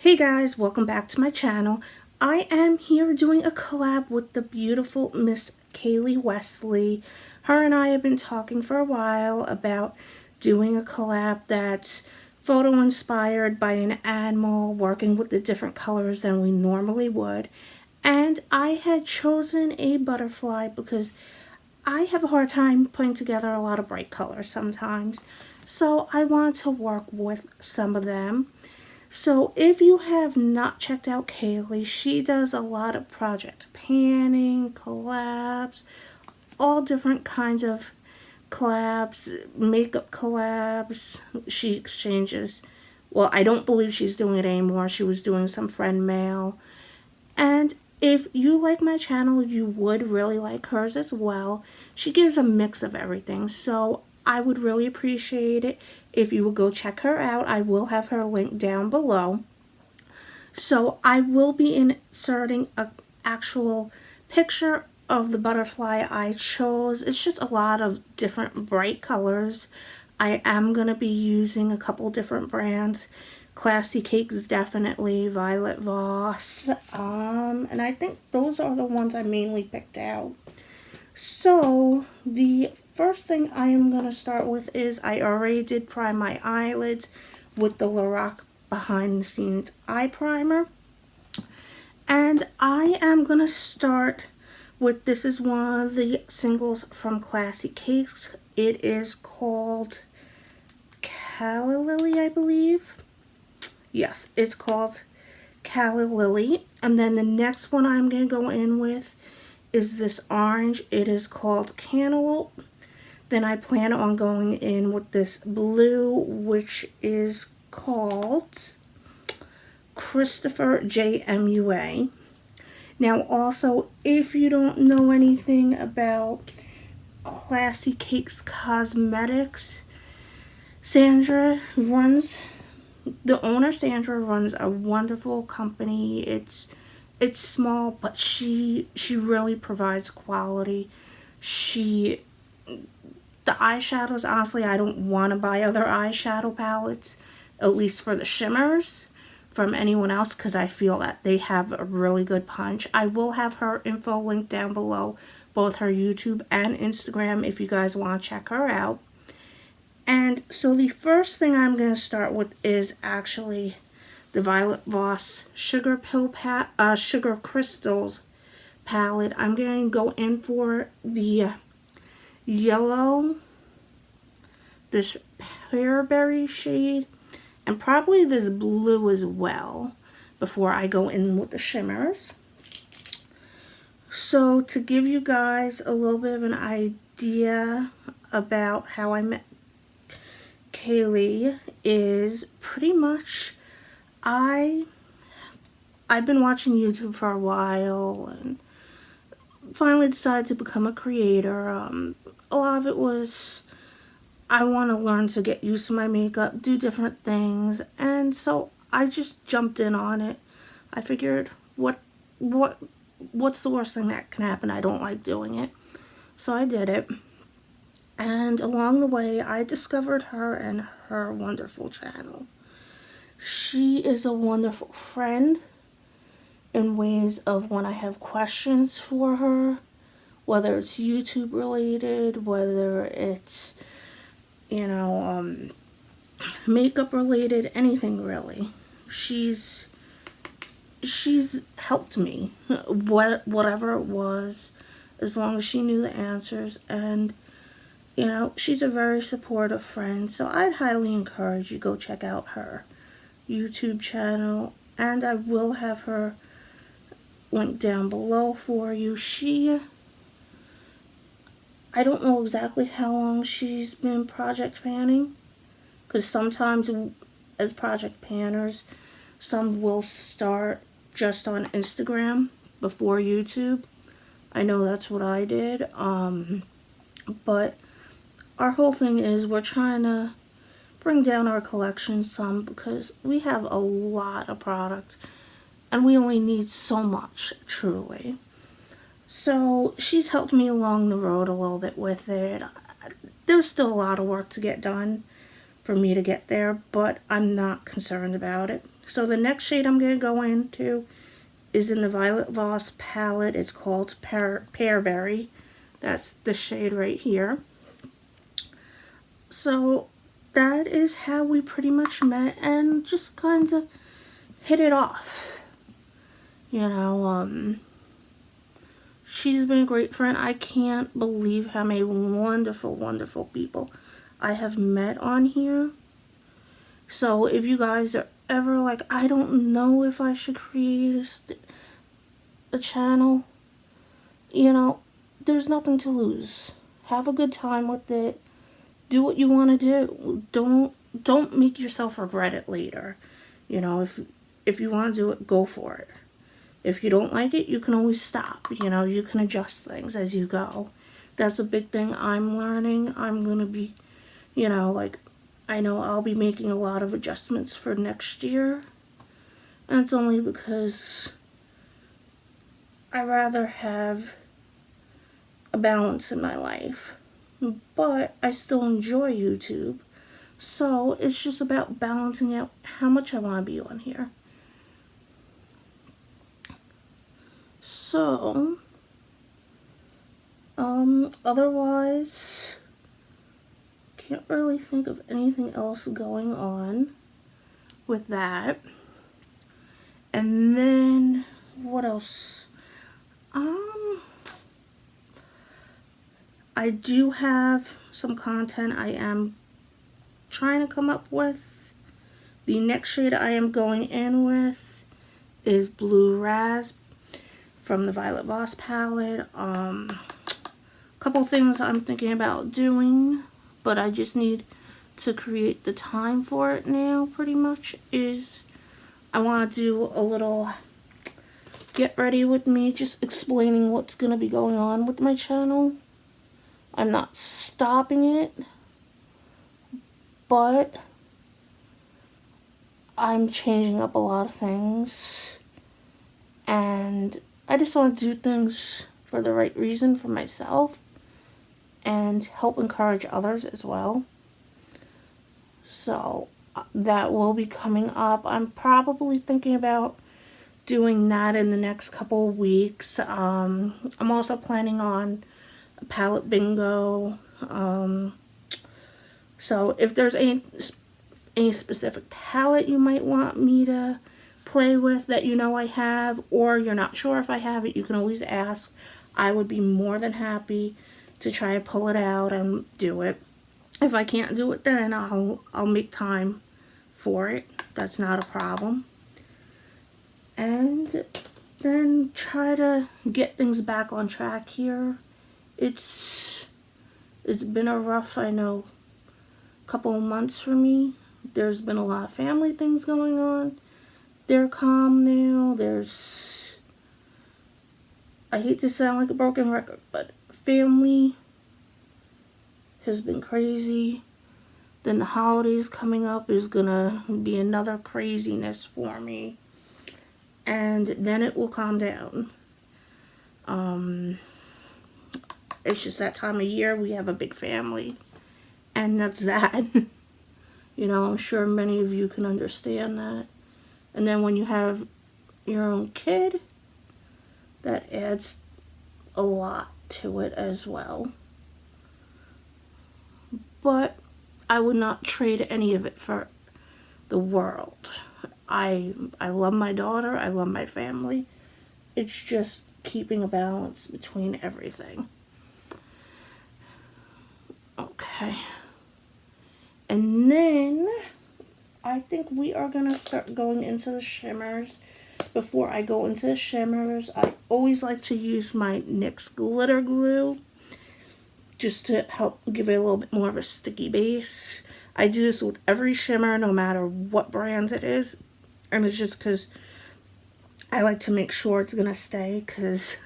Hey guys, welcome back to my channel. I am here doing a collab with the beautiful Miss Kailee Wesley. Her and I have been talking for a while about doing a collab that's photo inspired by an animal, working with the different colors than we normally would. And I had chosen a butterfly because I have a hard time putting together a lot of bright colors sometimes. So I want to work with some of them. So if you have not checked out Kailee, she does a lot of project panning, collabs, all different kinds of collabs, makeup collabs. She exchanges, well, I don't believe she's doing it anymore. She was doing some friend mail. And if you like my channel, you would really like hers as well. She gives a mix of everything. So I would really appreciate it if you would go check her out. I will have her link down below. So I will be inserting an actual picture of the butterfly I chose. It's just a lot of different bright colors. I am going to be using a couple different brands. Classycakes, definitely, Violet Voss, and I think those are the ones I mainly picked out. So the first thing I am going to start with is I already did prime my eyelids with the Lorac behind the scenes eye primer, and I am going to start with, this is one of the singles from Classycakes. It is called Kailee, I believe. Yes, it's called Kailee. And then the next one I'm going to go in with is this orange. It is called Cantaloupe. Then I plan on going in with this blue, which is called Christopher JMUA. Now also, if you don't know anything about Classycakes Cosmetics, the owner Sandra runs a wonderful company. It's small, but she really provides quality. The eyeshadows, honestly, I don't want to buy other eyeshadow palettes, at least for the shimmers, from anyone else, because I feel that they have a really good punch. I will have her info linked down below, both her YouTube and Instagram, if you guys want to check her out. And so the first thing I'm going to start with is actually the Violet Voss Sugar Crystals palette. I'm going to go in for the yellow, this pearberry shade, and probably this blue as well before I go in with the shimmers. So to give you guys a little bit of an idea about how I met Kailee, is pretty much I've been watching YouTube for a while and finally decided to become a creator. A lot of it was I want to learn to get used to my makeup, do different things, and so I just jumped in on it. I figured what's the worst thing that can happen? I don't like doing it. So I did it. And along the way, I discovered her and her wonderful channel. She is a wonderful friend in ways of when I have questions for her, whether it's YouTube related, whether it's, makeup related, anything really. She's helped me, whatever it was, as long as she knew the answers. And she's a very supportive friend, so I'd highly encourage you go check out her YouTube channel, and I will have her linked down below for you. I don't know exactly how long she's been project panning, because sometimes as project panners, some will start just on Instagram before YouTube. I know that's what I did, but our whole thing is we're trying to bring down our collection some, because we have a lot of products and we only need so much, truly. So she's helped me along the road a little bit with it. There's still a lot of work to get done for me to get there, but I'm not concerned about it. So the next shade I'm going to go into is in the Violet Voss palette. It's called Pearberry. That's the shade right here. So that is how we pretty much met and just kind of hit it off. You know, she's been a great friend. I can't believe how many wonderful, wonderful people I have met on here. So if you guys are ever like, I don't know if I should create a channel, you know, there's nothing to lose. Have a good time with it. Do what you want to do. Don't make yourself regret it later. You know, if you want to do it, go for it. If you don't like it, you can always stop. You know, you can adjust things as you go. That's a big thing I'm learning. I'm going to be, you know, like, I know I'll be making a lot of adjustments for next year. And it's only because I rather have a balance in my life. But I still enjoy YouTube. So it's just about balancing out how much I want to be on here. So, otherwise, can't really think of anything else going on with that. And then, what else? I do have some content I am trying to come up with. The next shade I am going in with is Blue Raz from the Violet Voss palette. Couple things I'm thinking about doing, but I just need to create the time for it now, pretty much, is I want to do a little get ready with me, just explaining what's going to be going on with my channel. I'm not stopping it, but I'm changing up a lot of things, and I just want to do things for the right reason for myself and help encourage others as well. So that will be coming up. I'm probably thinking about doing that in the next couple of weeks. I'm also planning on a palette bingo. So if there's any specific palette you might want me to play with that you know I have, or you're not sure if I have it, you can always ask. I would be more than happy to try to pull it out and do it. If I can't do it, then I'll make time for it. That's not a problem. And then try to get things back on track here. It's been a rough, I know, couple of months for me. There's been a lot of family things going on. They're calm now. I hate to sound like a broken record, but family has been crazy. Then the holidays coming up is gonna be another craziness for me. And then it will calm down. It's just that time of year. We have a big family. And that's that. You know, I'm sure many of you can understand that. And then when you have your own kid, that adds a lot to it as well. But I would not trade any of it for the world. I love my daughter. I love my family. It's just keeping a balance between everything. Okay. And then I think we are going to start going into the shimmers. Before I go into the shimmers, I always like to use my NYX glitter glue just to help give it a little bit more of a sticky base. I do this with every shimmer, no matter what brand it is. And it's just because I like to make sure it's going to stay, because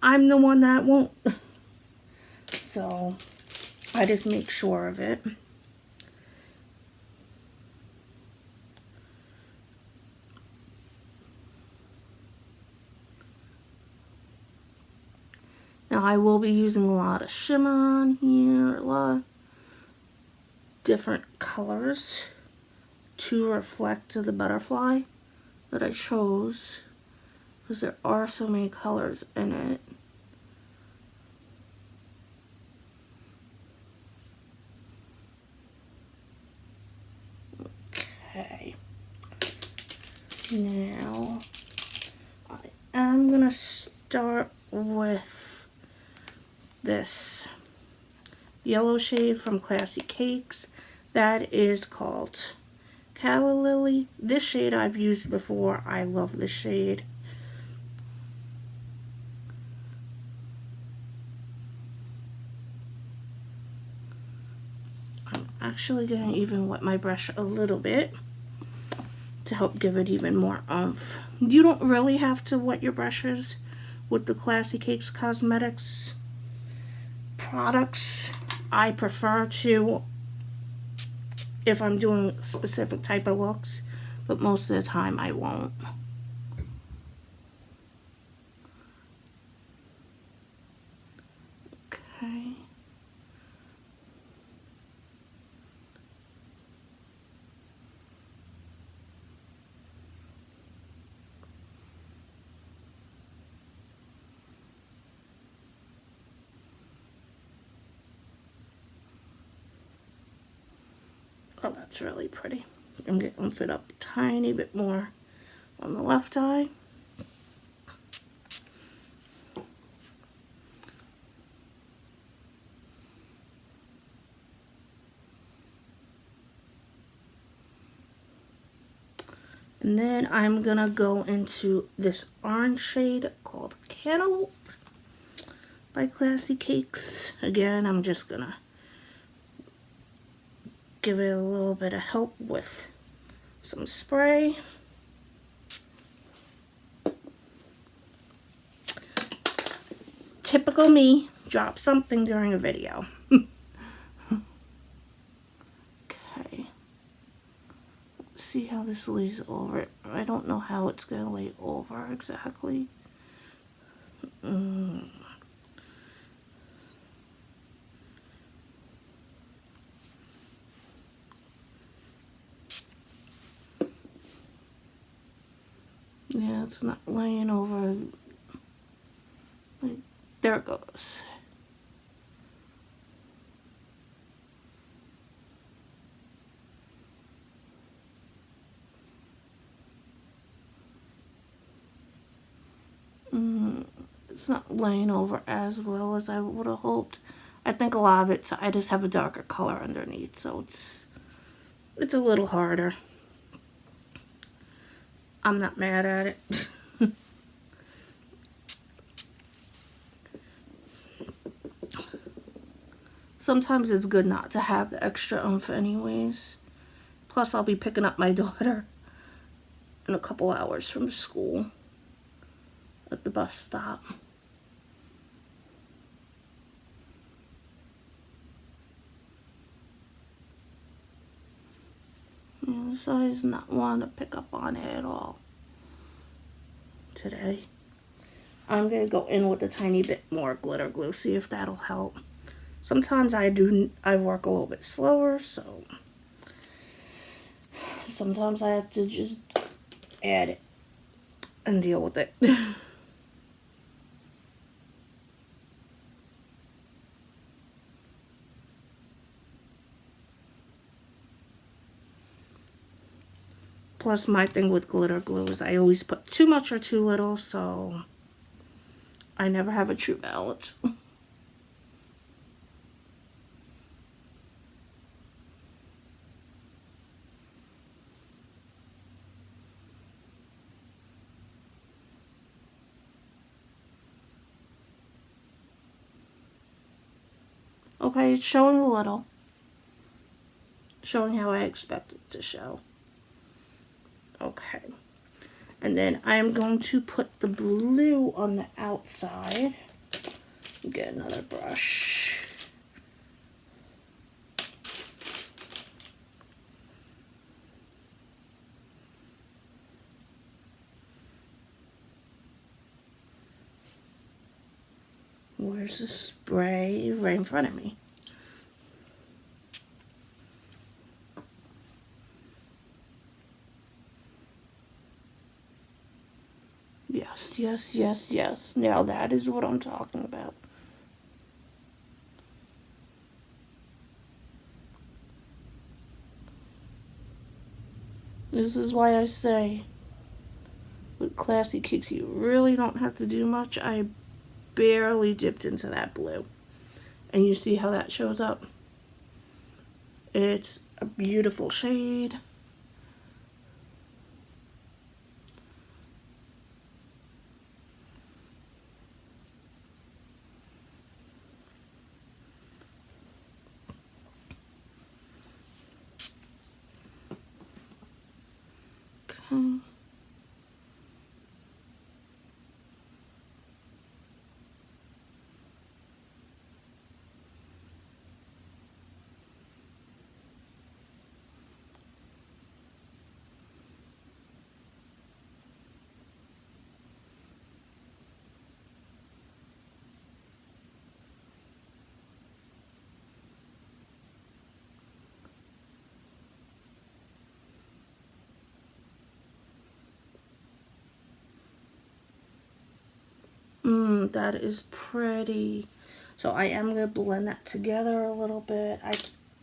I'm the one that won't. So I just make sure of it. Now I will be using a lot of shimmer on here, a lot of different colors. to reflect to the butterfly that I chose, because there are so many colors in it. Okay. Now, I'm gonna start with this yellow shade from Classycakes. That is called Kailee. This shade I've used before. I love this shade. I'm actually going to even wet my brush a little bit to help give it even more oomph. You don't really have to wet your brushes with the Classycakes Cosmetics products. I prefer to if I'm doing specific type of looks, but most of the time I won't. Okay. Oh, that's really pretty. I'm going to oomph it up a tiny bit more on the left eye. And then I'm going to go into this orange shade called Cantaloupe by Classycakes. Again, I'm just going to give it a little bit of help with some spray. Typical me, drop something during a video. Okay. Let's see how this lays over. I don't know how it's going to lay over exactly. Yeah, it's not laying over. Like, there it goes. It's not laying over as well as I would have hoped. I think a lot of it, I just have a darker color underneath, so it's a little harder. I'm not mad at it. Sometimes it's good not to have the extra oomph anyways. Plus, I'll be picking up my daughter in a couple hours from school at the bus stop. Yeah, this eye is not wanting to pick up on it at all today. I'm going to go in with a tiny bit more glitter glue, see if that'll help. Sometimes I work a little bit slower, so sometimes I have to just add it and deal with it. Plus, my thing with glitter glue is I always put too much or too little, so I never have a true balance. Okay, it's showing a little. Showing how I expect it to show. Okay. And then I'm going to put the blue on the outside. Get another brush. Where's the spray? Right in front of me. Yes, yes, yes, yes. Now that is what I'm talking about. This is why I say with Classycakes you really don't have to do much. I barely dipped into that blue. And you see how that shows up? It's a beautiful shade. Okay. That is pretty. So I am going to blend that together a little bit. I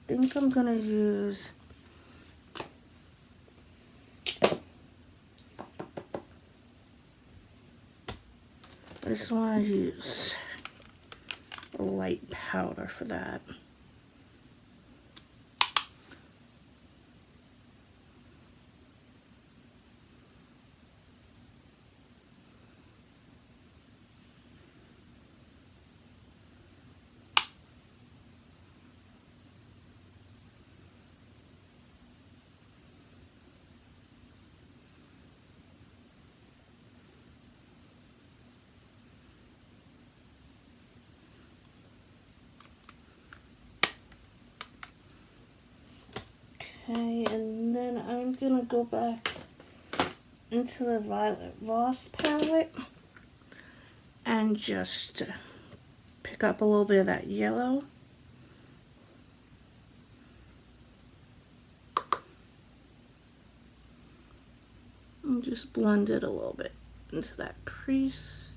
think I'm going to use I just want to use a light powder for that. Okay, and then I'm going to go back into the Violet Voss palette and just pick up a little bit of that yellow. And just blend it a little bit into that crease.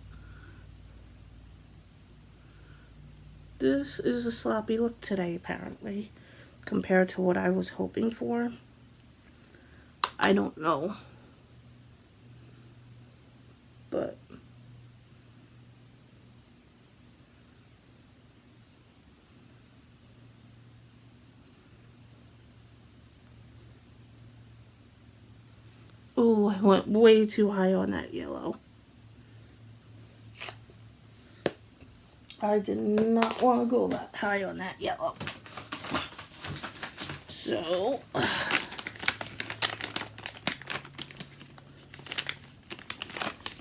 This is a sloppy look today, apparently, compared to what I was hoping for. I don't know. But oh, I went way too high on that yellow. I did not want to go that high on that yellow. So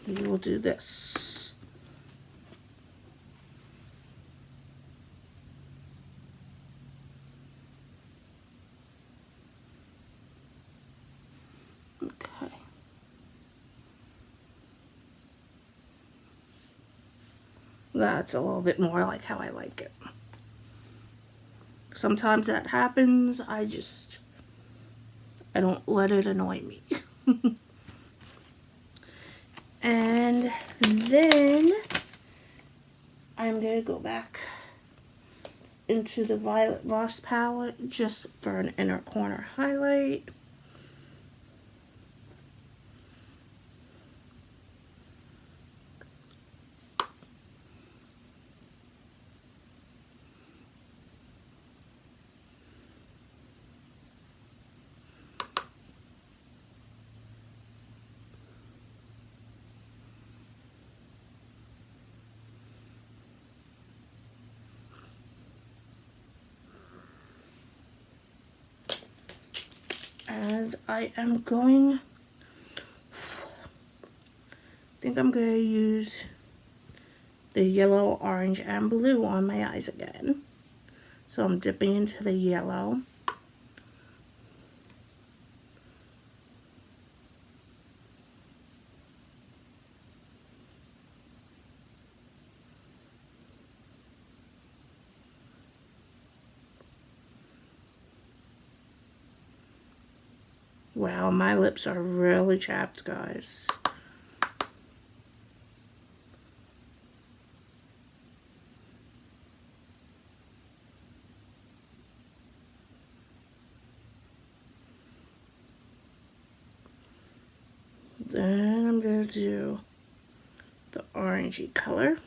we will do this. Okay. That's a little bit more like how I like it. Sometimes that happens. I don't let it annoy me. And then I'm going to go back into the Violet Voss palette just for an inner corner highlight. And I am going, I think I'm going to use the yellow, orange, and blue on my eyes again. So I'm dipping into the yellow. Wow, my lips are really chapped, guys. Then I'm going to do the orangey color.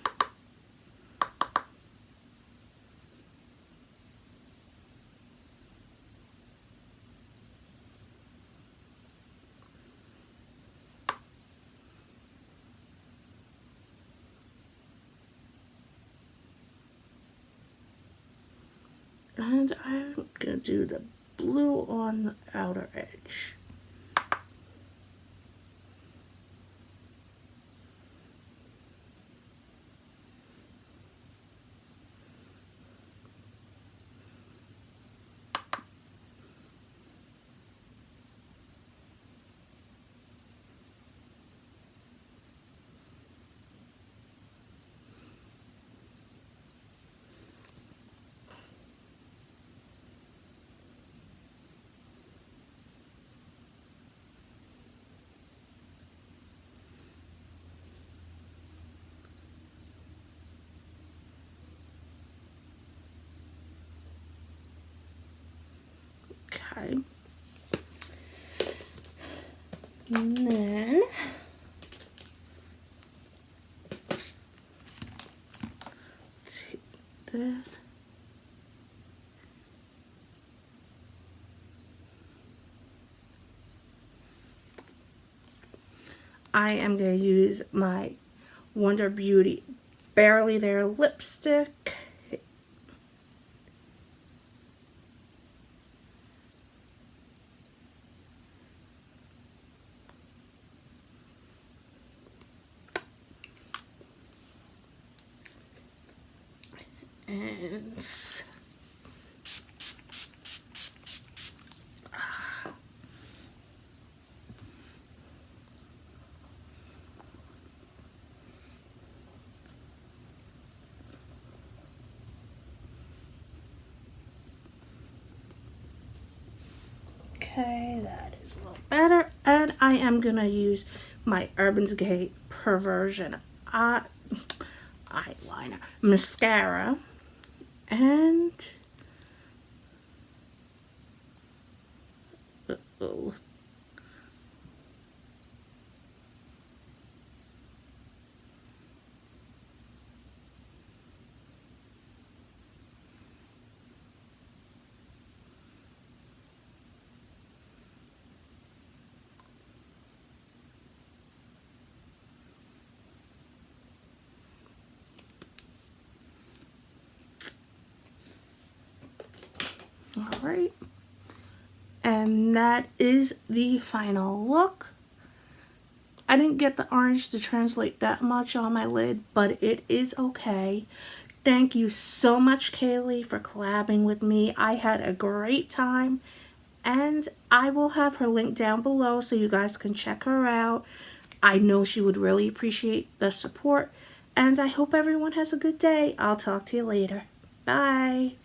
And I'm going to do the blue on the outer edge. Okay. And then take this. I am going to use my Wonder Beauty Barely There lipstick. And okay, that is a little better. And I am going to use my Urban Decay Perversion eyeliner mascara. And uh-oh. Alright, and that is the final look. I didn't get the orange to translate that much on my lid, but it is okay. Thank you so much, Kailee, for collabing with me. I had a great time, and I will have her link down below so you guys can check her out. I know she would really appreciate the support, and I hope everyone has a good day. I'll talk to you later. Bye.